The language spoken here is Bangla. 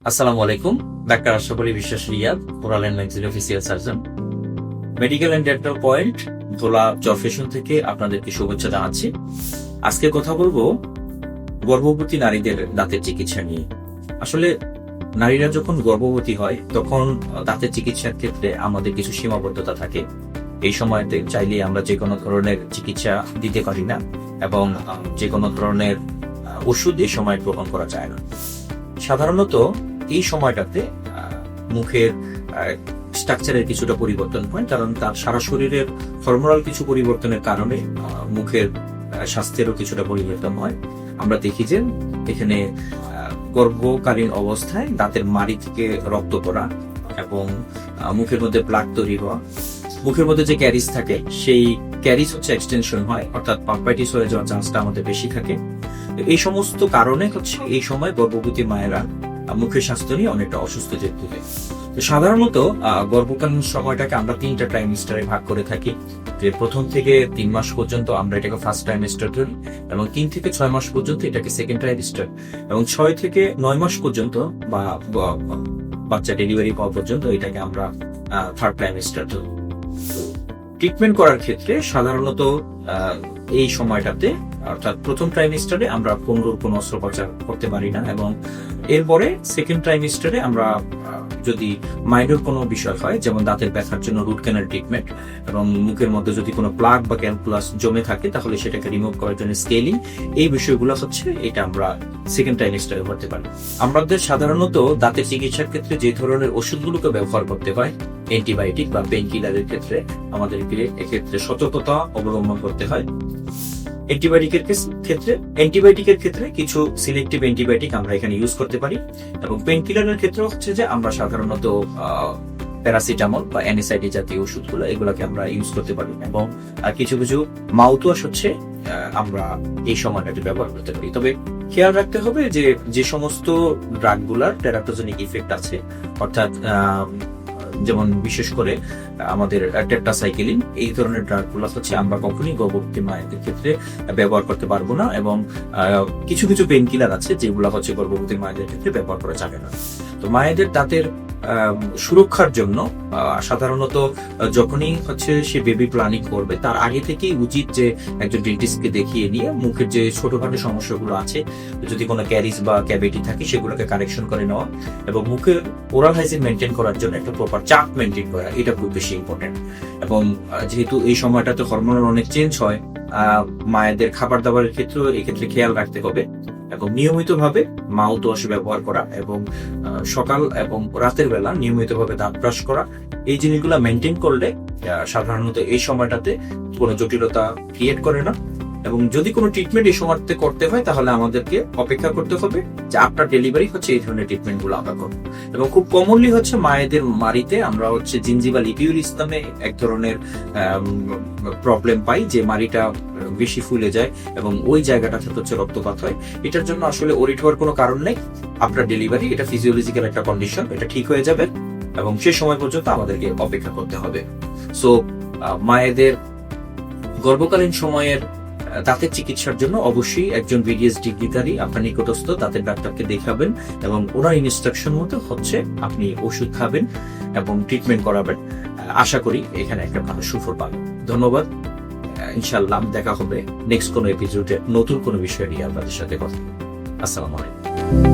আসসালামু আলাইকুম। Doctor Ashraf Ali Biswas Riyad, oral and maxillofacial surgeon, medical and dental point, Bhola Charfasson থেকে আপনাদেরকে শুভেচ্ছা জানাচ্ছি। আজকে কথা বলবো গর্ভবতী নারীদের দাঁতের চিকিৎসা নিয়ে। আসলে নারীরা যখন গর্ভবতী হয় তখন দাঁতের চিকিৎসার ক্ষেত্রে আমাদের কিছু সীমাবদ্ধতা থাকে। এই সময়তে চাইলে আমরা যে কোনো ধরনের চিকিৎসা দিতে পারি না এবং যে কোনো ধরনের ওষুধ এই সময় গ্রহণ করা যায় না। সাধারণত এই সময়টাতে মুখের স্ট্রাকচারের কিছুটা পরিবর্তন হয়, কারণ তার সারা শরীরের হরমোনাল কিছু পরিবর্তনের কারণে মুখের স্বাস্থ্যেরও কিছুটা পরিবর্তন হয়। আমরা দেখি যে এখানে গর্ভকালীন অবস্থায় দাঁতের মাড়ি থেকে রক্ত পড়া এবং মুখের মধ্যে প্লাক তৈরি হওয়া, মুখের মধ্যে যে ক্যারিজ থাকে সেই ক্যারিজ হচ্ছে এক্সটেনশন হয়, অর্থাৎ পাম্পাইটিস হয়ে যাওয়ার চান্সটা আমাদের বেশি থাকে। এই সমস্ত কারণে হচ্ছে এই সময় গর্ভবতী মায়েরা মুখের স্বাস্থ্য নিয়ে অনেকটা অসুস্থ দেখতে পায়। সাধারণত গর্ভকালীন সময়টাকে আমরা 3টা ট্রাইমেস্টারে ভাগ করে থাকি। যে প্রথম থেকে 3 মাস পর্যন্ত আমরা এটাকে ফার্স্ট ট্রাইমেস্টার ধরি, এবং 3 থেকে 6 মাস পর্যন্ত এটাকে সেকেন্ড ট্রাইমেস্টার, এবং 6 থেকে 9 মাস পর্যন্ত বা বাচ্চা ডেলিভারি হওয়া পর্যন্ত এটাকে আমরা থার্ড ট্রাইমেস্টার ধরি। ট্রিটমেন্ট করার ক্ষেত্রে সাধারণত এই সময়টাতে অর্থাৎ প্রথম ট্রাইমেস্টারে আমরা কোনো অস্ত্রোপচার করতে পারি না, এবং এরপরে সেকেন্ড ট্রাইমেস্টারে আমরা যদি মাইনর কোনো বিষয় হয়, যেমন দাঁতের ব্যথার জন্য রুট ক্যানাল ট্রিটমেন্ট, এবং মুখের মধ্যে যদি কোনো প্লাক বা ক্যালকুলাস জমে থাকে তাহলে সেটাকে রিমুভ করার জন্য স্কেলিং, এই বিষয়গুলো হচ্ছে এটা আমরা সেকেন্ড ট্রাইমেস্টারে করতে পারি। আমাদের সাধারণত দাঁতের চিকিৎসার ক্ষেত্রে যে ধরনের ওষুধগুলোকে ব্যবহার করতে হয়, অ্যান্টিবায়োটিক বা পেইন কিলারের ক্ষেত্রে আমাদেরকে এক্ষেত্রে সতর্কতা অবলম্বন করতে হয়। অ্যান্টিবায়োটিকের ক্ষেত্রে কিছু সিলেক্টিভ অ্যান্টিবায়োটিক আমরা এখানে ইউজ করতে পারি, এবং পেইন কিলারের ক্ষেত্রে হচ্ছে যে আমরা সাধারণত প্যারাসিটামল বা অ্যানিসাইডি জাতীয় ওষুধগুলো এগুলোকে আমরা ইউজ করতে পারি, এবং কিছু কিছু মাউথওয়াশ হচ্ছে আমরা এই সময়টাতে ব্যবহার করতে পারি। তবে খেয়াল রাখতে হবে যে যে সমস্ত ড্রাগগুলার টেরাটোজেনিক ইফেক্ট আছে, অর্থাৎ যেমন বিশেষ করে আমাদের টেট্রাসাইক্লিন, এই ধরনের ড্রাগগুলো হচ্ছে আমরা কখনোই গর্ভবতী মায়েদের ক্ষেত্রে ব্যবহার করতে পারবো না, এবং কিছু কিছু পেইন কিলার আছে যেগুলো হচ্ছে গর্ভবতী মায়েদের ক্ষেত্রে ব্যবহার করা যাবে না। তো মায়েদের দাঁতের সুরক্ষার জন্য সাধারণত যখনই হচ্ছে সে বেবি প্ল্যানিং করবে তার আগে থেকেই উচিত যে একজন ডেন্টিস্টকে দেখিয়ে নিয়ে মুখের যে ছোটখাটো সমস্যাগুলো আছে, যদি কোনো ক্যারিজ বা ক্যাভিটি থাকে সেগুলোকে কারেকশন করে নেওয়া, এবং মুখের ওরাল হাইজিন মেনটেন করার জন্য একটা প্রপার চাক মেনটেন করা, এটা খুব বেশি ইম্পর্টেন্ট। এবং যেহেতু এই সময়টাতে হরমোনাল অনেক চেঞ্জ হয়, মায়েদের খাবার দাবারের ক্ষেত্রেও এক্ষেত্রে খেয়াল রাখতে হবে, এবং নিয়মিতভাবে মাউথ ওয়াশ ব্যবহার করা, এবং সকাল এবং রাতের বেলা নিয়মিতভাবে দাঁত ব্রাশ করা, এই জিনিসগুলো মেনটেন করলে সাধারণত এই সময়টাতে কোনো জটিলতা ক্রিয়েট করে না। এবং যদি কোনো ট্রিটমেন্ট এই সময়টাতে করতে হয় তাহলে আমাদেরকে অপেক্ষা করতে হবে যে আফটার ডেলিভারি হচ্ছে এই ধরনের ট্রিটমেন্ট গুলো আমরা করবো। এবং খুব কমনলি হচ্ছে মায়েদের মাড়িতে আমরা হচ্ছে জিনজিভাল ইপিউরিস নামে এক ধরনের প্রবলেম পাই, যে মাড়িটা বেশি ফুলে যায় এবং ওই জায়গাটা থেকে হচ্ছে রক্তপাত হয়। এটার জন্য আসলে ওরিট হওয়ার কোনো কারণ নেই। আফটার ডেলিভারি এটা ফিজিওলজিক্যাল একটা কন্ডিশন, এটা ঠিক হয়ে যাবে, এবং সে সময় পর্যন্ত আমাদেরকে অপেক্ষা করতে হবে। সো মায়েদের গর্ভকালীন সময়ের দাঁতের চিকিৎসার জন্য অবশ্যই একজন বিডিএস ডিগ্রিধারী আপনার নিকটস্থ দাঁতের ডাক্তারকে দেখাবেন, এবং ওনার ইনস্ট্রাকশন মতো হচ্ছে আপনি ওষুধ খাবেন এবং ট্রিটমেন্ট করাবেন। আশা করি এখানে একটা ভালো সুফল পাবেন। ধন্যবাদ। ইনশাআল্লাহ দেখা হবে নেক্সট কোনো এপিসোডে নতুন কোনো বিষয় নিয়ে আপনাদের সাথে কথা। আসসালামু আলাইকুম।